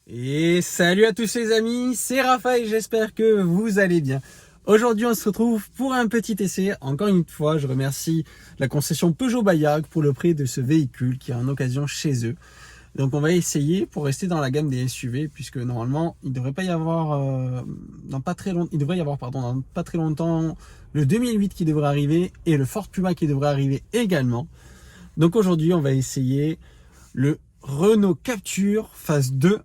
Et salut à tous les amis, c'est Raphaël, j'espère que vous allez bien. Aujourd'hui on se retrouve pour un petit essai. Encore une fois, je remercie la concession Peugeot Bayard pour le prix de ce véhicule qui est en occasion chez eux. Donc on va essayer pour rester dans la gamme des SUV, puisque normalement il devrait pas y avoir dans pas très longtemps le 2008 qui devrait arriver et le Ford Puma qui devrait arriver également. Donc aujourd'hui on va essayer le Renault Captur Phase 2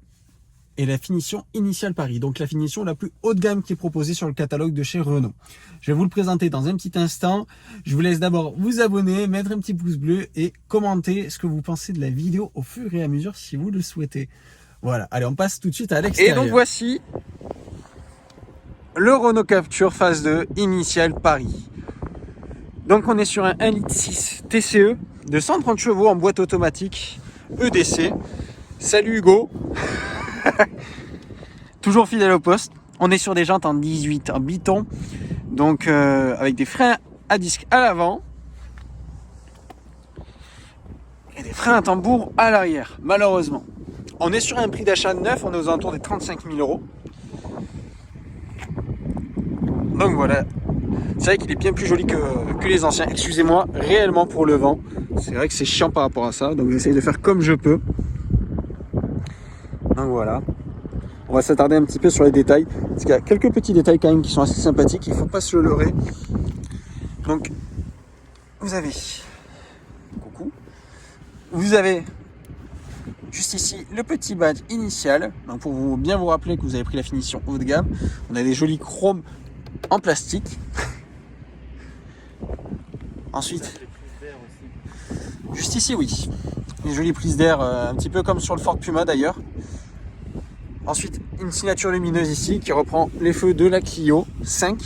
et la finition initiale Paris, donc la finition la plus haut de gamme qui est proposée sur le catalogue de chez Renault. Je vais vous le présenter dans un petit instant. Je vous laisse d'abord vous abonner, mettre un petit pouce bleu et commenter ce que vous pensez de la vidéo au fur et à mesure si vous le souhaitez. Voilà, allez on passe tout de suite à l'extérieur. Et donc voici le Renault Captur Phase 2 initiale Paris. Donc on est sur un 1,6 litre TCE de 130 chevaux en boîte automatique EDC. Salut Hugo. Toujours fidèle au poste. On est sur des jantes en 18 en biton, donc avec des freins à disque à l'avant et des freins à tambour à l'arrière. Malheureusement, on est sur un prix d'achat neuf, on est aux alentours des 35 000 euros. Donc voilà, c'est vrai qu'il est bien plus joli que les anciens. Excusez-moi réellement pour le vent, c'est vrai que c'est chiant par rapport à ça, donc j'essaye de faire comme je peux. Donc voilà. On va s'attarder un petit peu sur les détails, parce qu'il y a quelques petits détails quand même qui sont assez sympathiques, il ne faut pas se leurrer. Donc, vous avez, coucou, vous avez juste ici le petit badge initial, donc pour bien vous rappeler que vous avez pris la finition haut de gamme. On a des jolis chromes en plastique. Ensuite, juste ici, oui, les jolies prises d'air, un petit peu comme sur le Ford Puma d'ailleurs. Ensuite, une signature lumineuse ici qui reprend les feux de la Clio 5.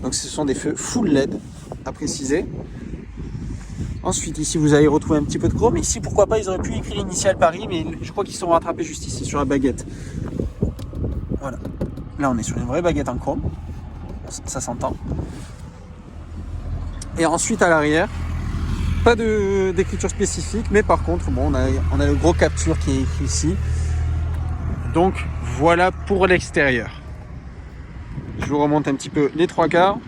Donc ce sont des feux full LED à préciser. Ensuite, ici vous allez retrouver un petit peu de chrome. Ici, pourquoi pas, ils auraient pu écrire Initial Paris, mais je crois qu'ils sont rattrapés juste ici sur la baguette. Voilà. Là, on est sur une vraie baguette en chrome. Ça s'entend. Et ensuite, à l'arrière, pas d'écriture spécifique, mais par contre, bon, on a le gros Captur qui est écrit ici. Donc voilà pour l'extérieur. Je vous remonte un petit peu les trois quarts.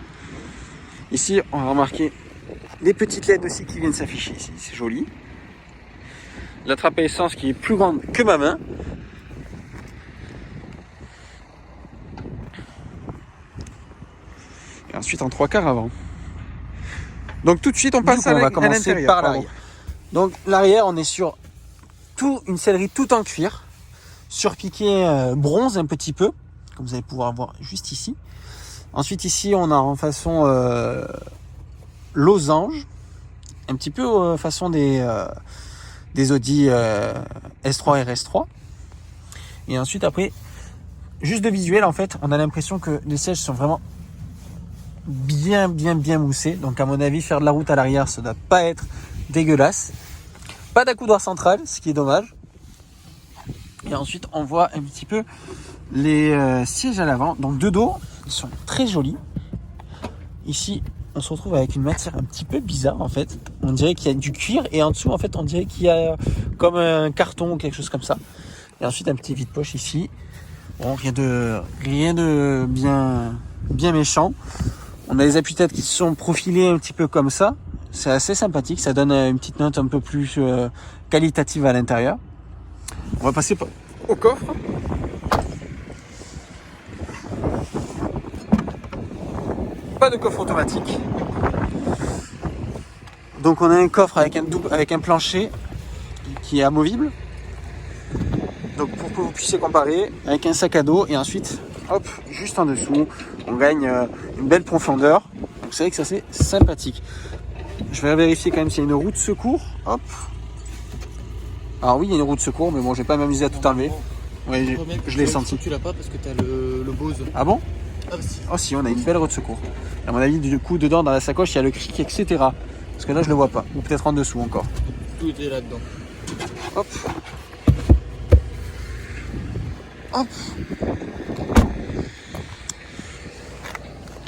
Ici, on va remarquer les petites LED aussi qui viennent s'afficher ici. C'est joli. La trappe à essence qui est plus grande que ma main. Et ensuite en trois quarts avant. Donc tout de suite, on passe à l'intérieur. On va commencer par l'arrière. Donc l'arrière, on est sur une sellerie tout en cuir. Surpiqué bronze un petit peu, comme vous allez pouvoir voir juste ici. Ensuite ici on a en façon losange, un petit peu façon des Audi S3 RS3. Et ensuite après, juste de visuel en fait, on a l'impression que les sièges sont vraiment bien moussés. Donc à mon avis, faire de la route à l'arrière, ça ne doit pas être dégueulasse. Pas d'accoudoir central, ce qui est dommage. Et ensuite, on voit un petit peu les sièges à l'avant. Donc, de dos, ils sont très jolis. Ici, on se retrouve avec une matière un petit peu bizarre, en fait. On dirait qu'il y a du cuir. Et en dessous, en fait, on dirait qu'il y a comme un carton ou quelque chose comme ça. Et ensuite, un petit vide-poche ici. Bon, rien de bien méchant. On a les appuis-têtes qui sont profilés un petit peu comme ça. C'est assez sympathique. Ça donne une petite note un peu plus qualitative à l'intérieur. On va passer au coffre. Pas de coffre automatique. Donc on a un coffre avec un plancher qui est amovible. Donc pour que vous puissiez comparer avec un sac à dos et ensuite, hop, juste en dessous, on gagne une belle profondeur. Donc c'est vrai que ça c'est sympathique. Je vais vérifier quand même s'il y a une roue de secours. Hop. Alors oui, il y a une roue de secours, mais bon, je vais pas m'amuser à tout enlever. Oui, je l'ai senti. Tu l'as pas parce que tu as le Bose. Ah bon? Ah si. Oh si, on a une belle roue de secours. Et à mon avis, du coup, dedans, dans la sacoche, il y a le cric, etc. Parce que là, je le vois pas. Ou peut-être en dessous encore. Tout était là-dedans. Hop. Hop.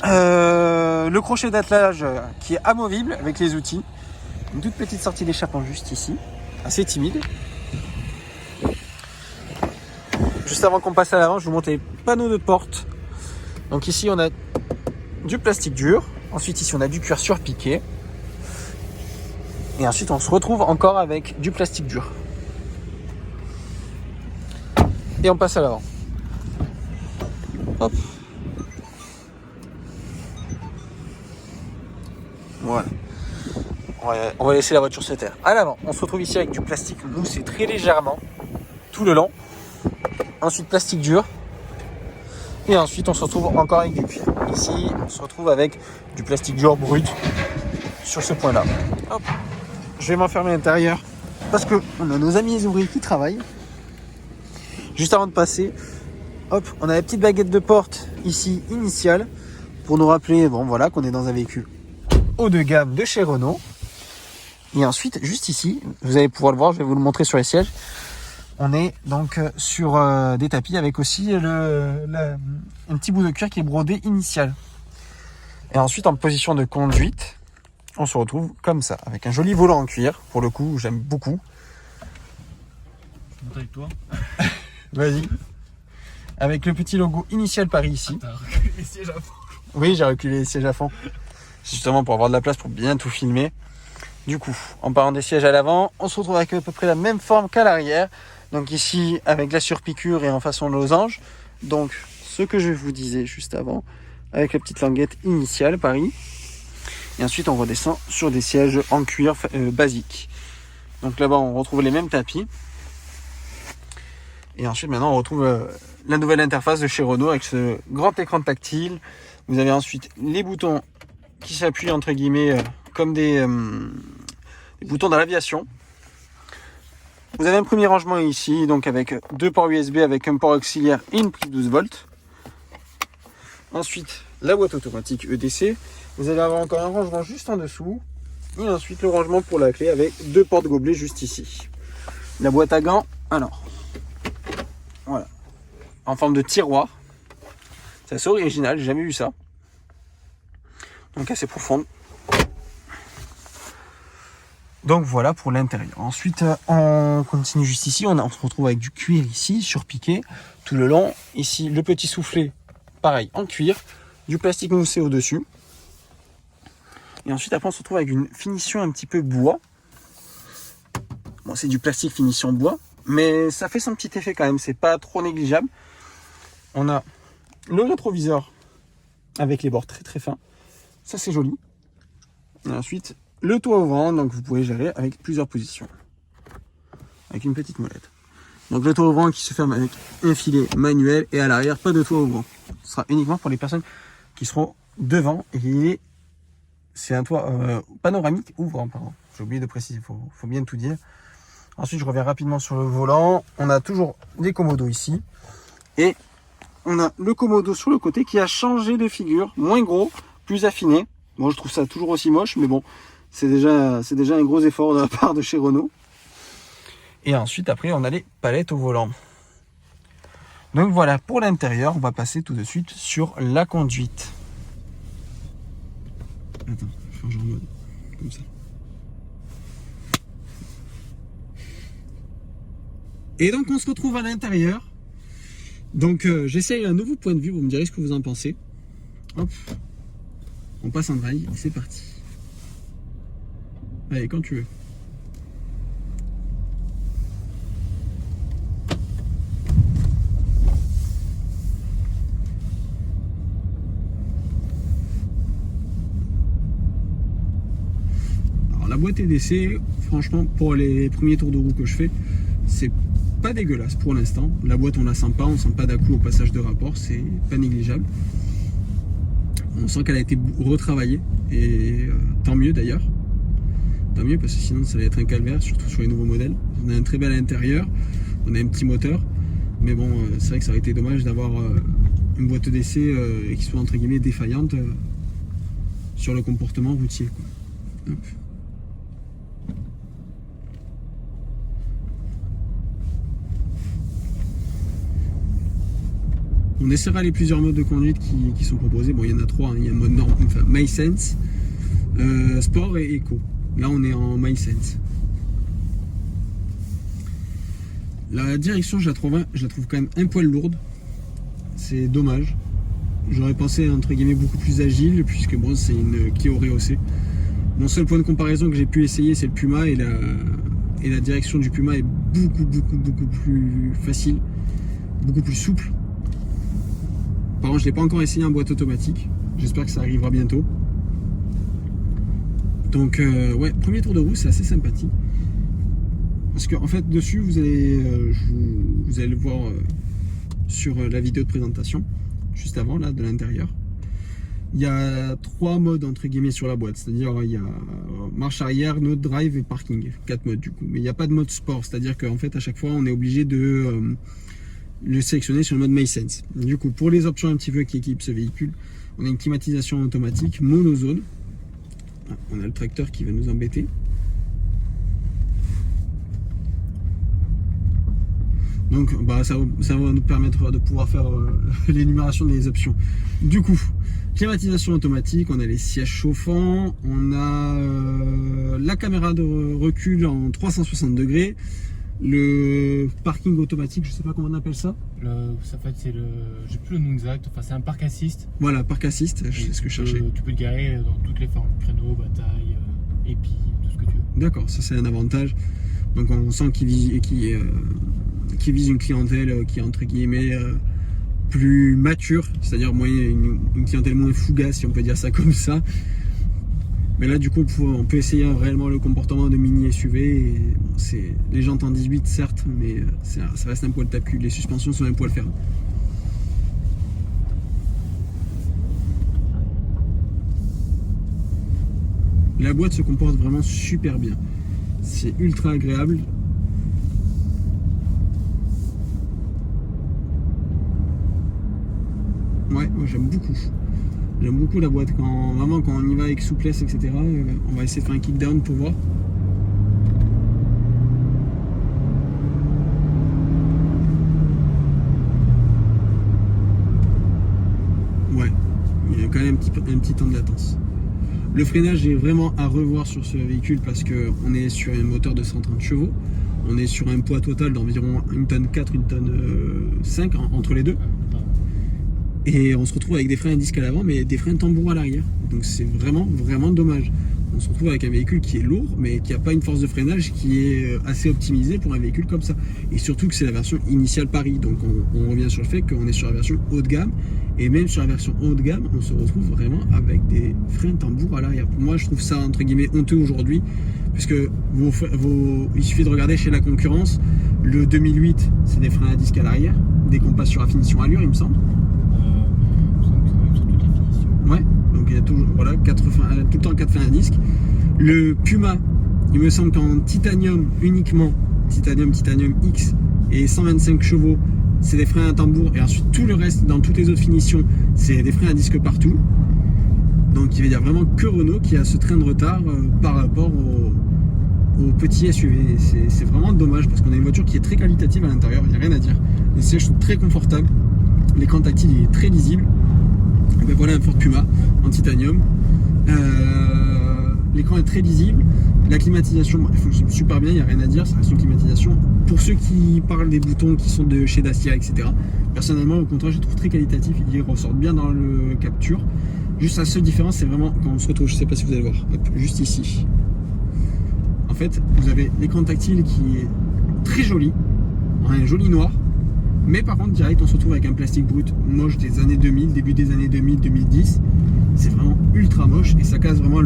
Le crochet d'attelage qui est amovible avec les outils. Une toute petite sortie d'échappement juste ici. Assez timide. juste avant qu'on passe à l'avant, je vous montre les panneaux de porte. Donc ici, on a du plastique dur. Ensuite, ici, on a du cuir surpiqué. Et ensuite, on se retrouve encore avec du plastique dur. Et on passe à l'avant. Hop. Voilà. On va laisser la voiture se taire. À l'avant, on se retrouve ici avec du plastique moussé très légèrement tout le long. Ensuite, plastique dur. Et ensuite, on se retrouve encore avec du cuir. Ici, on se retrouve avec du plastique dur brut sur ce point-là. Hop. Je vais m'enfermer à l'intérieur parce que on a nos amis les ouvriers qui travaillent. Juste avant de passer, hop, on a la petite baguette de porte ici initiale pour nous rappeler, bon voilà, qu'on est dans un véhicule haut de gamme de chez Renault. Et ensuite, juste ici, vous allez pouvoir le voir, je vais vous le montrer sur les sièges. On est donc sur des tapis avec aussi un petit bout de cuir qui est brodé initial. Et ensuite, en position de conduite, on se retrouve comme ça, avec un joli volant en cuir. Pour le coup, j'aime beaucoup. Je monte avec toi. Vas-y. Avec le petit logo initial Paris ici. T'as reculé les sièges à fond. Oui, j'ai reculé les sièges à fond. Justement pour avoir de la place pour bien tout filmer. Du coup, en parlant des sièges à l'avant, on se retrouve avec à peu près la même forme qu'à l'arrière. Donc ici, avec la surpiqûre et en façon losange. Donc, ce que je vous disais juste avant, avec la petite languette initiale Paris. Et ensuite, on redescend sur des sièges en cuir basique. Donc là-bas, on retrouve les mêmes tapis. Et ensuite, maintenant, on retrouve la nouvelle interface de chez Renault avec ce grand écran tactile. Vous avez ensuite les boutons qui s'appuient entre guillemets comme des boutons dans l'aviation. Vous avez un premier rangement ici, donc avec deux ports USB avec un port auxiliaire et une prise 12 volts. Ensuite, la boîte automatique EDC. Vous allez avoir encore un rangement juste en dessous. Et ensuite, le rangement pour la clé avec deux portes gobelets juste ici. La boîte à gants, alors, voilà, en forme de tiroir. C'est assez original, j'ai jamais vu ça. Donc assez profonde. Donc voilà pour l'intérieur. Ensuite, on continue juste ici. On se retrouve avec du cuir ici, surpiqué, tout le long. Ici, le petit soufflet, pareil, en cuir. Du plastique moussé au-dessus. Et ensuite, après, on se retrouve avec une finition un petit peu bois. Bon, c'est du plastique finition bois. Mais ça fait son petit effet quand même. C'est pas trop négligeable. On a le rétroviseur avec les bords très très fins. Ça, c'est joli. Et ensuite, le toit ouvrant, donc vous pouvez gérer avec plusieurs positions. Avec une petite molette. Donc le toit ouvrant qui se ferme avec un filet manuel et à l'arrière, pas de toit ouvrant. Ce sera uniquement pour les personnes qui seront devant. Et c'est un toit panoramique ouvrant, pardon. J'ai oublié de préciser, il faut bien tout dire. Ensuite, je reviens rapidement sur le volant. On a toujours des commodos ici. Et on a le commodo sur le côté qui a changé de figure, moins gros, plus affiné. Bon, je trouve ça toujours aussi moche, mais bon, c'est déjà un gros effort de la part de chez Renault. Et ensuite, après, on a les palettes au volant. Donc voilà, pour l'intérieur, on va passer tout de suite sur la conduite. Attends, je change en mode, comme ça. Et donc, on se retrouve à l'intérieur. Donc, j'essaye un nouveau point de vue, vous me direz ce que vous en pensez. Hop. On passe en drive et c'est parti. Allez, quand tu veux. Alors la boîte EDC, franchement, pour les premiers tours de roue que je fais, c'est pas dégueulasse pour l'instant. La boîte, on la sent pas d'à-coup au passage de rapport, c'est pas négligeable. On sent qu'elle a été retravaillée et tant mieux d'ailleurs. Tant mieux parce que sinon ça va être un calvaire, surtout sur les nouveaux modèles. On a un très bel intérieur, on a un petit moteur, mais bon, c'est vrai que ça aurait été dommage d'avoir une boîte d'essai qui soit entre guillemets défaillante sur le comportement routier, quoi. Hop. On essaiera les plusieurs modes de conduite qui sont proposés. Bon, il y en a trois, hein. Il y a un mode normal, enfin MySense, Sport et Eco. Là, on est en MySense. La direction, je la trouve quand même un poil lourde. C'est dommage. J'aurais pensé entre guillemets beaucoup plus agile, puisque bon, c'est une Clio rehaussée. Mon seul point de comparaison que j'ai pu essayer, c'est le Puma, et la direction du Puma est beaucoup plus facile, beaucoup plus souple. Par contre, je ne l'ai pas encore essayé en boîte automatique. J'espère que ça arrivera bientôt. Donc ouais, premier tour de roue, c'est assez sympathique. Parce qu'en fait, dessus, vous allez le voir sur la vidéo de présentation, juste avant, là, de l'intérieur. Il y a 3 modes, entre guillemets, sur la boîte. C'est-à-dire, il y a marche arrière, note drive et parking. 4 modes, du coup. Mais il n'y a pas de mode sport. C'est-à-dire qu'en fait, à chaque fois, on est obligé de le sélectionner sur le mode MySense. Du coup, pour les options un petit peu qui équipent ce véhicule, on a une climatisation automatique, monozone. On a le tracteur qui va nous embêter. Donc ça va nous permettre de pouvoir faire l'énumération des options. Du coup, climatisation automatique, on a les sièges chauffants, on a la caméra de recul en 360 degrés, le parking automatique, je sais pas comment on appelle ça. J'ai plus le nom exact, enfin c'est un parc assist. Voilà, parc assist, c'est ce que je cherchais. Tu peux te garer dans toutes les formes, créneau, bataille, épi, tout ce que tu veux. D'accord, ça c'est un avantage. Donc on sent qu'il vise une clientèle qui est entre guillemets plus mature, c'est-à-dire une clientèle moins fougasse, si on peut dire ça comme ça. Mais là du coup on peut essayer réellement le comportement de mini SUV. Et, bon, c'est les jantes en 18 certes, mais ça reste un poil tapu. Les suspensions sont un poil fermes. La boîte se comporte vraiment super bien. C'est ultra agréable. Ouais, moi j'aime beaucoup. J'aime beaucoup la boîte. Quand on y va avec souplesse, etc. On va essayer de faire un kickdown pour voir. Ouais, il y a quand même un petit temps de latence. Le freinage est vraiment à revoir sur ce véhicule parce qu'on est sur un moteur de 130 chevaux. On est sur un poids total d'environ 1 tonne 4, 1 tonne 5 entre les deux. Et on se retrouve avec des freins à disque à l'avant, mais des freins tambour à l'arrière. Donc c'est vraiment dommage. On se retrouve avec un véhicule qui est lourd, mais qui n'a pas une force de freinage qui est assez optimisée pour un véhicule comme ça. Et surtout que c'est la version initiale Paris. Donc on revient sur le fait qu'on est sur la version haut de gamme. Et même sur la version haut de gamme, on se retrouve vraiment avec des freins tambour à l'arrière. Pour moi, je trouve ça entre guillemets honteux aujourd'hui, puisque il suffit de regarder chez la concurrence. Le 2008, c'est des freins à disque à l'arrière, dès qu'on passe sur la finition allure, il me semble. Sur toutes les finitions. Ouais, donc il y a toujours tout le temps 4 freins à disque. Le Puma, il me semble qu'en titanium uniquement, titanium X et 125 chevaux, c'est des freins à tambour, et ensuite tout le reste, dans toutes les autres finitions, c'est des freins à disque partout. Donc il veut dire vraiment que Renault qui a ce train de retard par rapport au petit SUV. C'est vraiment dommage parce qu'on a une voiture qui est très qualitative à l'intérieur, il n'y a rien à dire. Les sièges sont très confortables, l'écran tactile il est très lisible. Et ben voilà un Ford Puma en titanium. L'écran est très lisible. La climatisation, elle fonctionne super bien, il n'y a rien à dire, ça reste une climatisation. Pour ceux qui parlent des boutons qui sont de chez Dacia, etc., personnellement, au contraire, je les trouve très qualitatifs, ils ressortent bien dans le capture. Juste la seule différence, c'est vraiment quand on se retrouve, je ne sais pas si vous allez voir, hop, juste ici. En fait, vous avez l'écran tactile qui est très joli, un joli noir, mais par contre, direct, on se retrouve avec un plastique brut moche des années 2000, début des années 2000-2010. C'est vraiment ultra moche et ça casse vraiment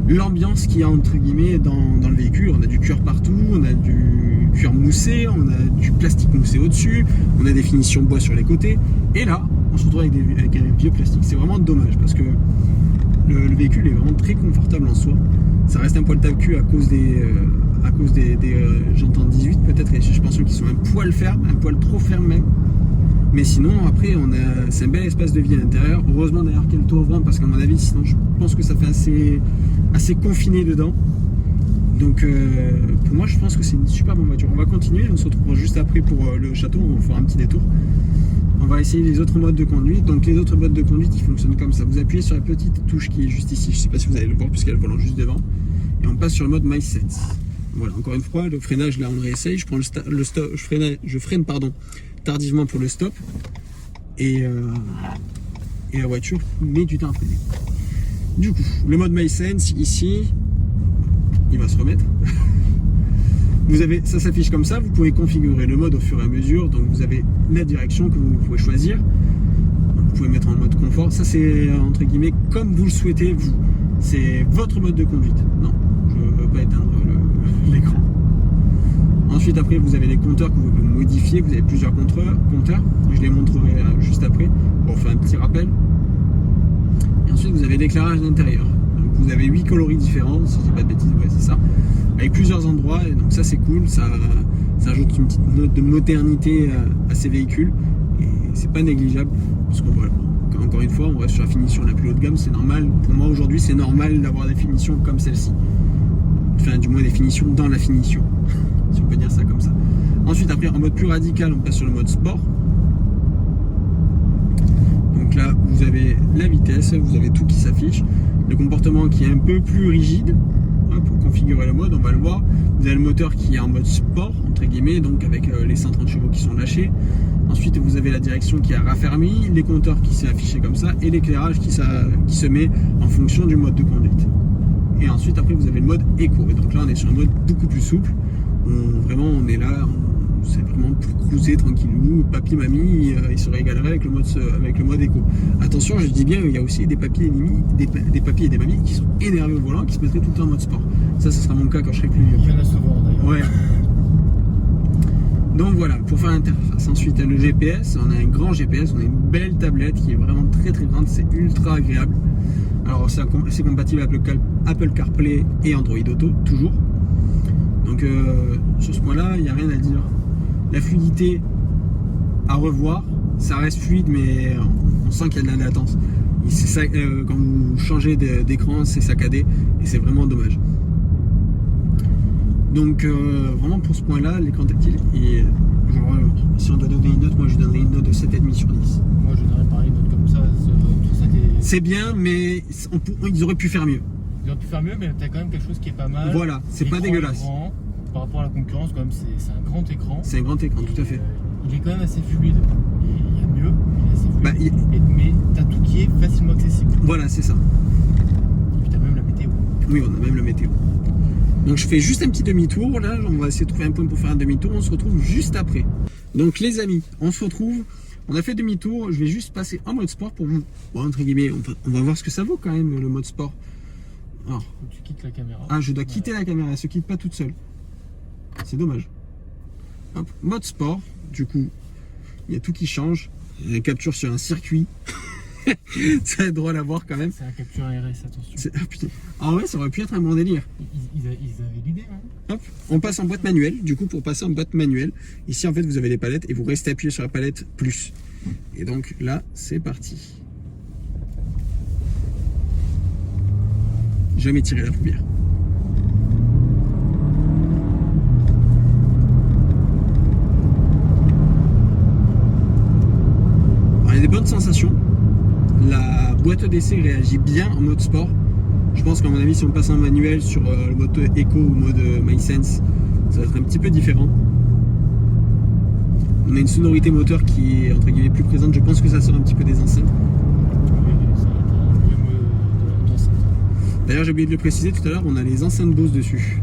l'ambiance qu'il y a entre guillemets dans le véhicule. On a du cuir partout, on a du cuir moussé, on a du plastique moussé au-dessus, on a des finitions bois sur les côtés. Et là, on se retrouve avec un vieux plastique. C'est vraiment dommage parce que le véhicule est vraiment très confortable en soi. Ça reste un poil tape-cul à cause des jantes en 18 peut-être, et les suspensions qui sont un poil fermes, un poil trop ferme même. Mais sinon, après, c'est un bel espace de vie à l'intérieur. Heureusement d'ailleurs qu'il y a le toit ouvrant parce qu'à mon avis, sinon je pense que ça fait assez confiné dedans. Donc pour moi, je pense que c'est une super bonne voiture. On va continuer, on se retrouvera juste après pour le château, on va faire un petit détour. On va essayer les autres modes de conduite. Donc les autres modes de conduite, ils fonctionnent comme ça. Vous appuyez sur la petite touche qui est juste ici, je ne sais pas si vous allez le voir puisqu'il y a le volant juste devant. Et on passe sur le mode MySense. Voilà, encore une fois, le freinage, là, on le réessaye. Je prends le stop, je freine pardon, tardivement pour le stop. Et la voiture met du temps à freiner. Du coup, le mode MySense, ici, il va se remettre. Ça s'affiche comme ça. Vous pouvez configurer le mode au fur et à mesure. Donc, vous avez la direction que vous pouvez choisir. Vous pouvez mettre en mode confort. Ça, c'est entre guillemets comme vous le souhaitez, vous. C'est votre mode de conduite. Non, je ne veux pas éteindre l'écran. Ensuite, après, vous avez les compteurs que vous pouvez modifier. Vous avez plusieurs compteurs. Je les montrerai juste après pour faire un petit rappel. Et ensuite, vous avez l'éclairage d'intérieur. Donc, vous avez 8 coloris différents, si je dis pas de bêtises, ouais, c'est ça. Avec plusieurs endroits. Et donc, ça, c'est cool. Ça ajoute une petite note de modernité à ces véhicules. Et c'est pas négligeable. Parce qu'on voit, encore une fois, on reste sur la finition la plus haut de gamme. C'est normal. Pour moi, aujourd'hui, c'est normal d'avoir des finitions comme celle-ci. Enfin, du moins des finitions dans la finition. Si on peut dire ça comme ça. Ensuite, après, en mode plus radical, on passe sur le mode sport. Donc là, vous avez la vitesse, vous avez tout qui s'affiche. Le comportement qui est un peu plus rigide. Pour configurer le mode, on va le voir. Vous avez le moteur qui est en mode sport, entre guillemets, donc avec les 130 chevaux qui sont lâchés. Ensuite, vous avez la direction qui est raffermie, les compteurs qui s'est affiché comme ça, et l'éclairage qui se met en fonction du mode de conduite. Et ensuite, après, vous avez le mode éco. Et donc là, on est sur un mode beaucoup plus souple. On est là, c'est vraiment pour cruiser tranquillou. Papy, mamie, ils se régaleraient avec le mode éco. Attention, je dis bien, il y a aussi des papis et des mamies qui sont énervés au volant, qui se mettraient tout le temps en mode sport. Ça sera mon cas quand je serai plus vieux. Il y en a souvent d'ailleurs. Ouais. Donc voilà, pour faire l'interface. Ensuite, le GPS, on a un grand GPS, on a une belle tablette qui est vraiment très très grande, c'est ultra agréable. Alors c'est compatible avec Apple CarPlay et Android Auto, toujours. Donc sur ce point-là, il n'y a rien à dire. La fluidité à revoir, ça reste fluide, mais on sent qu'il y a de la latence. Quand vous changez d'écran, c'est saccadé et c'est vraiment dommage. Donc vraiment pour ce point-là, l'écran tactile, et genre, si on doit donner une note, moi je donnerais une note de 7,5 sur 10. Moi je donnerais pareil une note comme ça, entre 7 et... C'est bien, mais ils auraient pu faire mieux. Ils auraient pu faire mieux, mais t'as quand même quelque chose qui est pas mal. Voilà, c'est pas dégueulasse. Grand, par rapport à la concurrence, quand même, c'est un grand écran. C'est un grand écran, tout à fait. Il est quand même assez fluide. Il y a mieux, il est assez fluide. Mais t'as tout qui est facilement accessible. Voilà, c'est ça. Et puis t'as même la météo. Oui, on a même la météo. Donc je fais juste un petit demi-tour, là, on va essayer de trouver un point pour faire un demi-tour, on se retrouve juste après. Donc les amis, on se retrouve, on a fait demi-tour, je vais juste passer en mode sport pour vous, bon, entre guillemets, on va voir ce que ça vaut quand même le mode sport. Alors, tu quittes la caméra. Ah, je dois quitter la caméra, elle se quitte pas toute seule. C'est dommage. Hop, mode sport, du coup, il y a tout qui change, une capture sur un circuit. Ça va être drôle à voir quand même. C'est un capture RS, attention. Ah, putain. En vrai, ça aurait pu être un bon délire. Ils avaient l'idée, hein. Hop, on passe en boîte manuelle. Du coup, pour passer en boîte manuelle, ici en fait vous avez les palettes et vous restez appuyé sur la palette plus. Et donc là, c'est parti. Jamais tirer la première. Alors, il y a des bonnes sensations. La boîte d'essai réagit bien en mode sport. Je pense qu'à mon avis, si on passe en manuel sur le mode Eco ou mode MySense, ça va être un petit peu différent. On a une sonorité moteur qui est entre guillemets plus présente. Je pense que ça sort un petit peu des enceintes. Oui, ça va être un mieux d'enceinte. D'ailleurs, j'ai oublié de le préciser tout à l'heure, on a les enceintes Bose dessus.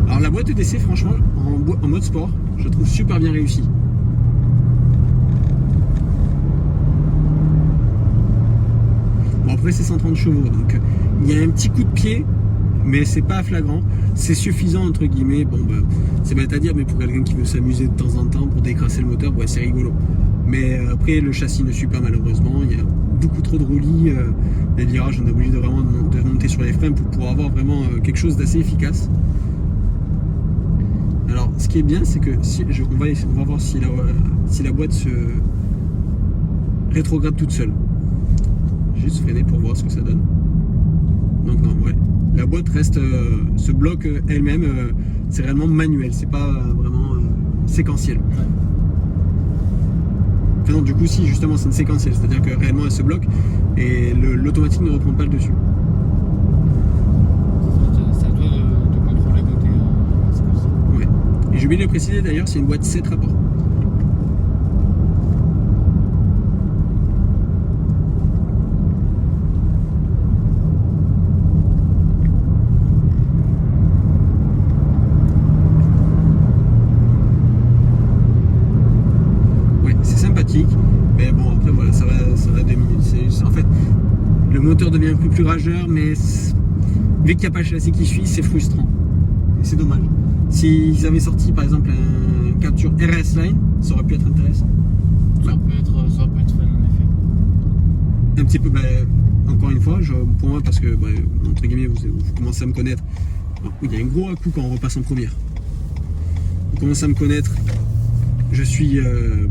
Alors la boîte d'essai, franchement, en mode sport, je la trouve super bien réussie. Bon, après c'est 130 chevaux, donc il y a un petit coup de pied, mais c'est pas flagrant. C'est suffisant entre guillemets. Bon, bah, c'est bête à dire, mais pour quelqu'un qui veut s'amuser de temps en temps pour décrasser le moteur, ouais, c'est rigolo. Mais après le châssis ne suit pas malheureusement. Il y a beaucoup trop de roulis. Les virages, on est obligé de monter sur les freins pour pouvoir avoir vraiment quelque chose d'assez efficace. Alors, ce qui est bien, c'est que on va voir si la boîte se rétrograde toute seule. Juste freiner pour voir ce que ça donne. Donc non, ouais. La boîte reste, se bloque elle-même. C'est réellement manuel. C'est pas vraiment séquentiel. Ouais. Enfin non, du coup si, justement c'est une séquentielle, c'est-à-dire que réellement elle se bloque et l'automatique ne reprend pas le dessus. C'est à toi de contrôler côté Ouais. Et j'ai oublié de le préciser d'ailleurs, c'est une boîte 7 rapports. Mais bon, après voilà, ça va 2 minutes. En fait, le moteur devient un peu plus rageur, mais vu qu'il n'y a pas le châssis qui suit, c'est frustrant. Et c'est dommage. S'ils avaient sorti par exemple un capture RS Line, ça aurait pu être intéressant. Ça peut être fun en effet. Un petit peu, encore une fois, pour moi, parce que entre guillemets, vous commencez à me connaître. Il y a un gros à-coup quand on repasse en première. Vous commencez à me connaître. Je suis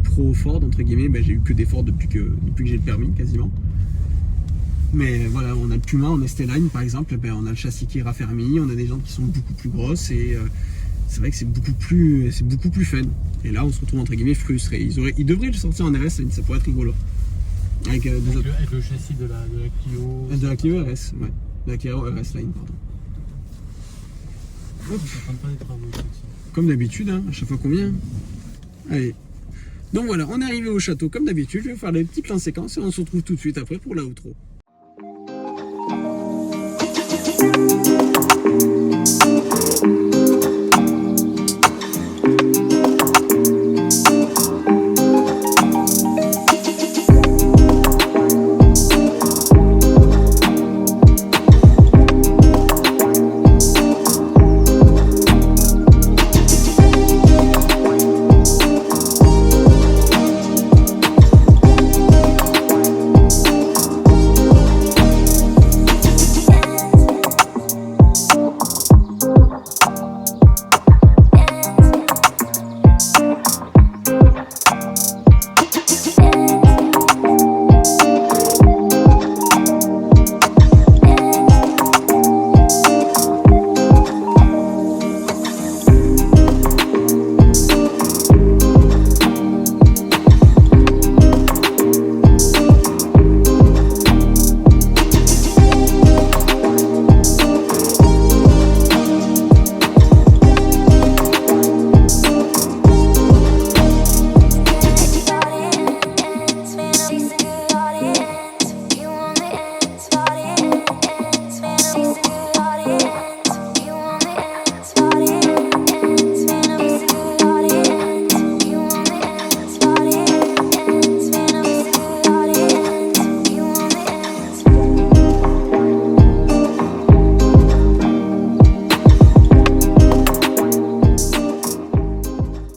pro Ford, entre guillemets, j'ai eu que des Ford depuis que j'ai le permis quasiment. Mais voilà, on a le Puma, on a Stelline par exemple, on a le châssis qui est raffermi, on a des jantes qui sont beaucoup plus grosses et c'est vrai que c'est beaucoup plus fun. Et là on se retrouve entre guillemets frustré. Ils devraient le sortir en RS, ça pourrait être rigolo. Avec le châssis de la Clio. De la Clio RS, ouais. De la Clio RS Line, pardon. Pas des travaux ici. Comme d'habitude, hein, à chaque fois qu'on vient. Allez, donc voilà, on est arrivé au château comme d'habitude. Je vais faire des petits plans séquences et on se retrouve tout de suite après pour la outro.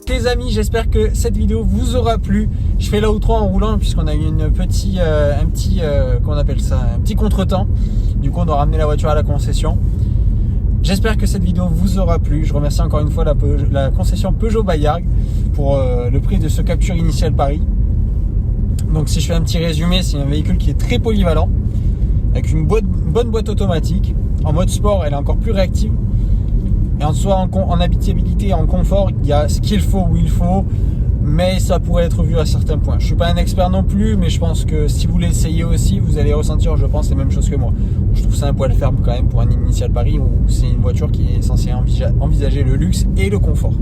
Les amis, j'espère que cette vidéo vous aura plu. Je fais l'outro en roulant puisqu'on a eu un petit contretemps. Du coup on doit ramener la voiture à la concession. J'espère que cette vidéo vous aura plu. Je remercie encore une fois la concession Peugeot Bayard pour le prix de ce capture initial Paris. Donc si je fais un petit résumé, c'est un véhicule qui est très polyvalent avec une bonne boîte automatique. En mode sport, elle est encore plus réactive. Et en soi, en habitabilité et en confort, il y a ce qu'il faut où il faut, mais ça pourrait être vu à certains points. Je suis pas un expert non plus, mais je pense que si vous l'essayez aussi, vous allez ressentir, je pense, les mêmes choses que moi. Je trouve ça un poil ferme quand même pour un initial Paris où c'est une voiture qui est censée envisager le luxe et le confort.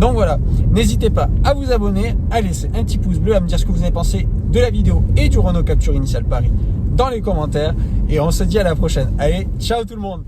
Donc voilà, n'hésitez pas à vous abonner, à laisser un petit pouce bleu, à me dire ce que vous avez pensé de la vidéo et du Renault Capture Initial Paris dans les commentaires. Et on se dit à la prochaine. Allez, ciao tout le monde!